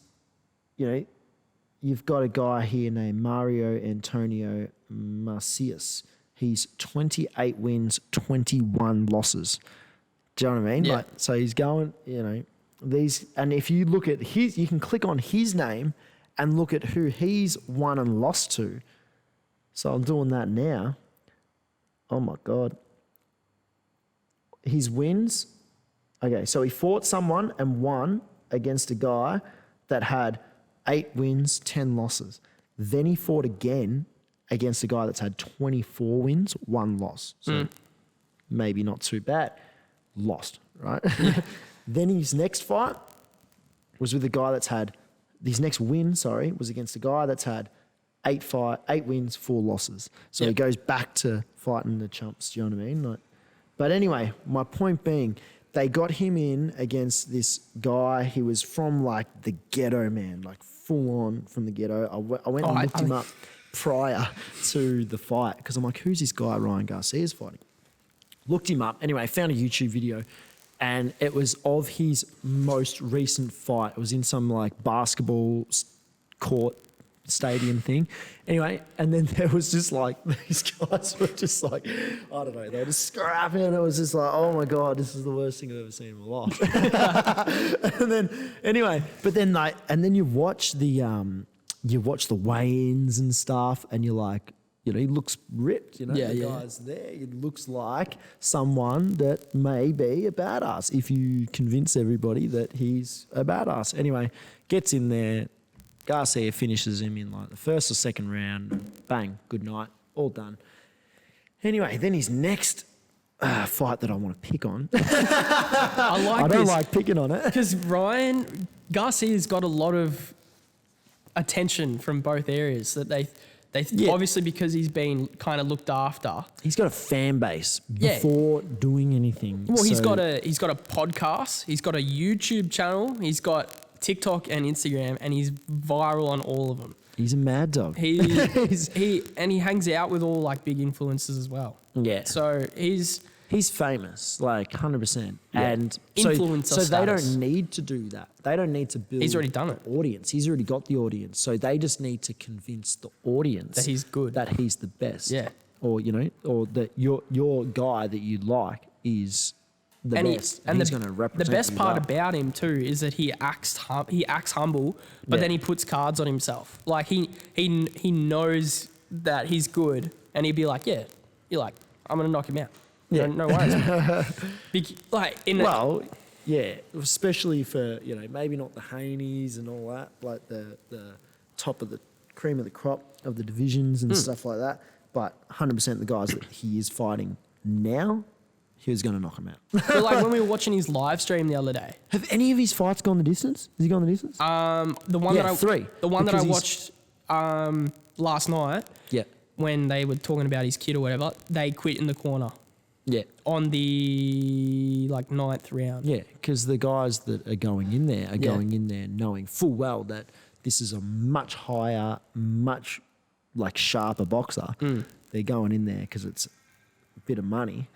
you've got a guy here named Mario Antonio Macias. He's 28 wins, 21 losses. Do you know what I mean? Yeah. So he's going, these, and if you look at you can click on his name and look at who he's won and lost to. So I'm doing that now. Oh my God. His wins. Okay, so he fought someone and won against a guy that had 8 wins, 10 losses. Then he fought again against a guy that's had 24 wins, 1 loss. So maybe not too bad. Lost, right? Then his next fight was with a guy that's had, his next win, was against a guy that's had 8 wins, 4 losses. So he goes back to fighting the chumps, do you know what I mean? But anyway, my point being, they got him in against this guy. He was from the ghetto, man, full on from the ghetto. I went and looked him up prior to the fight because I'm like, who's this guy Ryan Garcia's fighting? Looked him up. Anyway, found a YouTube video, and it was of his most recent fight. It was in some basketball court stadium thing. Anyway, and then there was just these guys were just I don't know, they were just scrapping, and it was just oh my God, this is the worst thing I've ever seen in my life. And then anyway, but then and then you watch the weigh-ins and stuff, and you're like, he looks ripped, the guy's there. It looks like someone that may be a badass if you convince everybody that he's a badass. Anyway, gets in there. Garcia finishes him in the first or second round. Bang, good night, all done. Anyway, then his next fight that I want to pick on. I don't like picking on it. Because Ryan Garcia's got a lot of attention from both areas that they obviously, because he's been kind of looked after. He's got a fan base before doing anything. Well, he's got a podcast. He's got a YouTube channel. He's got TikTok and Instagram, and he's viral on all of them. He's a mad dog. He hangs out with all big influencers as well. Yeah. So he's famous, 100%. Yeah. And Influencer so they status. don't need to do that. They don't need to build. He's already done it. Audience. He's already got the audience. So they just need to convince the audience that he's good, that he's the best. Yeah. Or or that your guy that you like is the best. And he's going to represent the best you part well. about him too is that he acts humble, but then he puts cards on himself. He knows that he's good, and he'd be like, yeah, you're I'm gonna knock him out. Yeah. No worries. Especially for maybe not the Haneys and all that, the top of the cream of the crop of the divisions and stuff like that, but 100% the guys that he is fighting now, he was going to knock him out. But like when we were watching his live stream the other day, Have any of his fights gone the distance? Has he gone the distance? the one Yeah, that I 3, the one that I because watched last night Yeah. when they were talking about his kid or whatever, they quit in the corner Yeah. on the like 9th round. Yeah, because the guys that are going in there are Yeah. going in there knowing full well that this is a much higher, much like sharper boxer. They're going in there because it's a bit of money.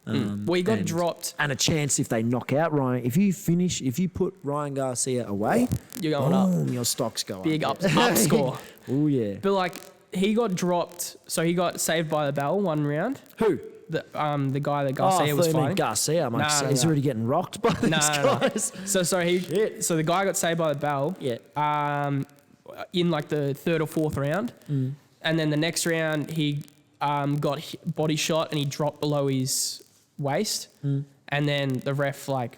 Well, he got and- dropped. And a chance if they knock out Ryan. If you put Ryan Garcia away, You're going up. boom, your stocks go Big up. up score. Oh, yeah. But like he got dropped, so he got saved by the bell one round. Who? The guy that Oh, Garcia I was thought you meant fighting. Garcia. I'm like, Nah, he's nah. already getting rocked by these guys. So the guy got saved by the bell. Yeah. In like the 3rd or 4th round, and then the next round he got body shot and he dropped below his waist, and then the ref like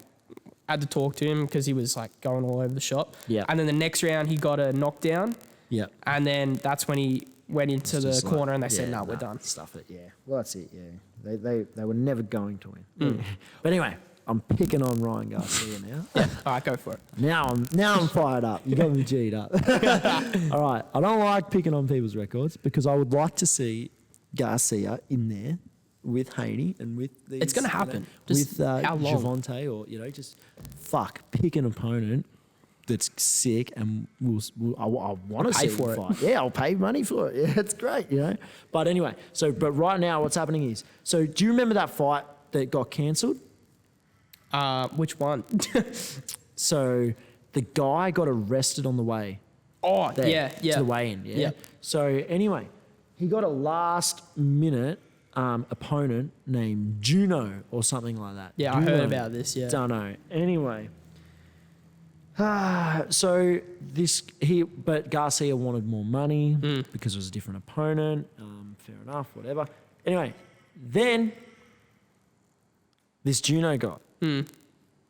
had to talk to him because he was like going all over the shop. Yeah. And then the next round he got a knockdown, Yeah. and then that's when he went into the Just like, corner and they said, yeah, "No, we're nah, done." Stuff it, yeah. Well, that's it, yeah. They were never going to win. But anyway, I'm picking on Ryan Garcia now. All right, go for it. Now I'm fired up. You got me G'd up. All right. I don't like picking on people's records because I would like to see Garcia in there with Haney and with these. It's gonna happen. Just with how long? Javante or just pick an opponent that's sick and I want to see Pay for him it. fight. Yeah, I'll pay money for it. Yeah, it's great, But anyway, but right now what's happening is, so do you remember that fight that got cancelled? Which one? So the guy got arrested on the way Oh, there yeah. to the weigh-in. Yeah. Yeah. So anyway, he got a last-minute opponent named Juno or something like that. Yeah, I Juno. heard about this. Yeah. Don't know. Anyway, so but Garcia wanted more money because it was a different opponent. Fair enough, whatever. Anyway, then this Juno guy,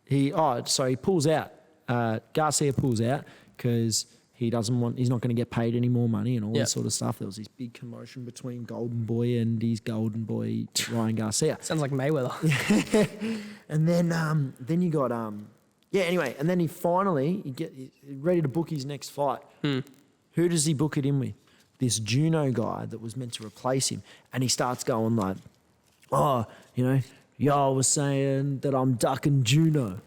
he pulls out. Garcia pulls out because he's not going to get paid any more money and all Yep. this sort of stuff. There was this big commotion between Golden Boy and his Golden Boy Ryan Garcia. Sounds like Mayweather. And then you got anyway, and then he's ready to book his next fight. Who does he book it in with? This Juno guy that was meant to replace him, and he starts going like, y'all was saying that I'm ducking Juno.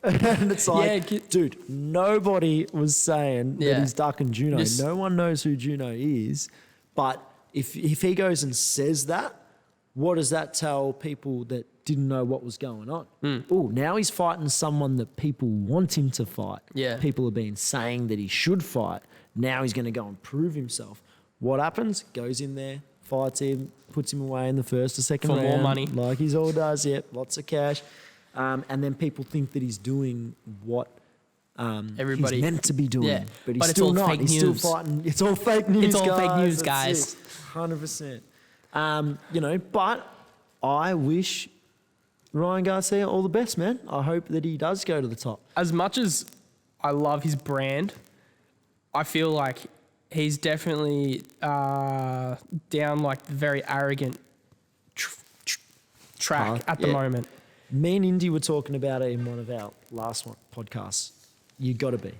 And it's like, Yeah, dude, nobody was saying that Yeah. he's ducking Juno. Just- No one knows who Juno is. But if he goes and says that, what does that tell people that didn't know what was going on? Oh, now he's fighting someone that people want him to fight. Yeah. People have been saying that he should fight. Now he's going to go and prove himself. What happens? Goes in there, fights him, puts him away in the first or second For round. more money. Like he all does, lots of cash. And then people think that he's doing what Everybody- he's meant to be doing. Yeah, But he's but it's still all not. fake He's news. still fighting. It's all fake news, It's all fake news, That's guys. it. 100%. But I wish Ryan Garcia all the best, man. I hope that he does go to the top. As much as I love his brand, I feel like he's definitely down like the very arrogant track at the Yeah. moment. Me and Indy were talking about it in one of our last podcasts. You got to be.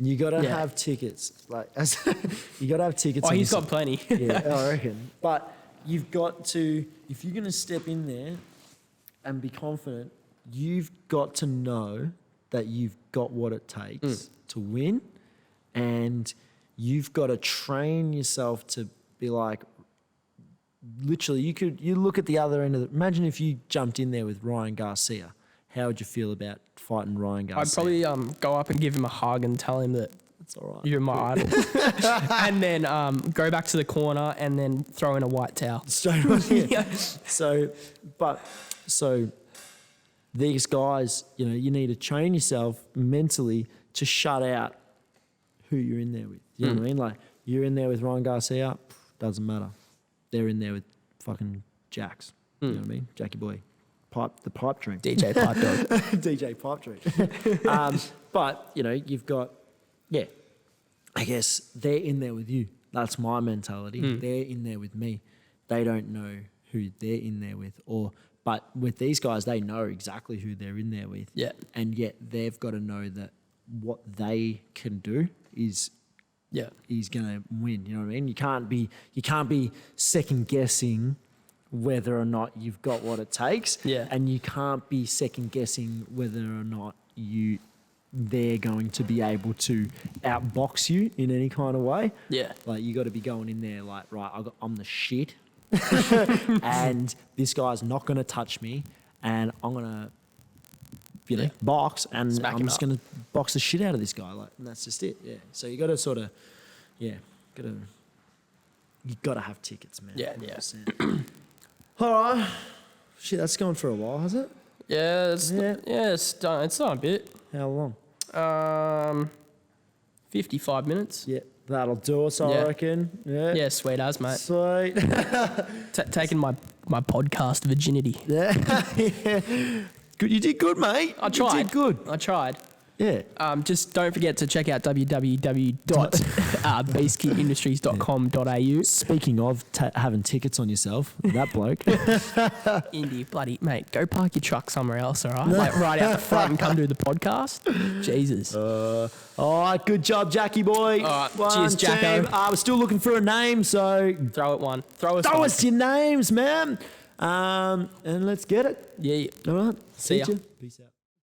You got to Yeah. have tickets. You got to have tickets. Oh, on he's the got plenty. Yeah, I reckon. But you've got to, if you're going to step in there and be confident, you've got to know that you've got what it takes to win. And you've got to train yourself to be like, literally, you look at the other end of it. Imagine if you jumped in there with Ryan Garcia. How would you feel about fighting Ryan Garcia? I'd probably go up and give him a hug and tell him that It's all right. you're my idol. And then go back to the corner and then throw in a white towel. Straight on here. So these guys, you need to train yourself mentally to shut out who you're in there with. You know what I mean? Like, you're in there with Ryan Garcia, doesn't matter. They're in there with fucking Jax. You know what I mean? Jackie Boy. The pipe dream. DJ Pipe Dog. DJ Pipe Dream. But, you've got, I guess they're in there with you. That's my mentality. They're in there with me. They don't know who they're in there with. Or But with these guys, they know exactly who they're in there with. Yeah. And yet they've got to know that what they can do is going to win. You know what I mean? You can't be second guessing whether or not you've got what it takes. Yeah. And you can't be second guessing whether or not they're going to be able to outbox you in any kind of way. Yeah. Like, you got to be going in there like, right, I'm the shit. And this guy's not going to touch me, and I'm going to, box, and Smack I'm him just up. going to box the shit out of this guy. Like, and that's just it. Yeah. So you got to sort of, you got to have tickets, man. Yeah. 100%. All right. Shit, that's going for a while, has it? Yeah, it's done. It's done a bit. How long? 55 minutes. Yeah, that'll do us, I Yeah. reckon. Yeah. Yeah, sweet as, mate. Sweet. Taking my podcast virginity. Yeah. Good. You did good, mate. I tried. You did good. I tried. Yeah. Just don't forget to check out www.beastkeyindustries.com.au. Speaking of having tickets on yourself, that bloke. Indy, bloody mate, go park your truck somewhere else, all right? Like right out the front and come do the podcast. Jesus. All right, good job, Jackie boy. All right, cheers, Jacko. We're still looking for a name, so Throw it one. Throw us throw one. us your names, man. And let's get it. Yeah. All right. See ya. Peace out.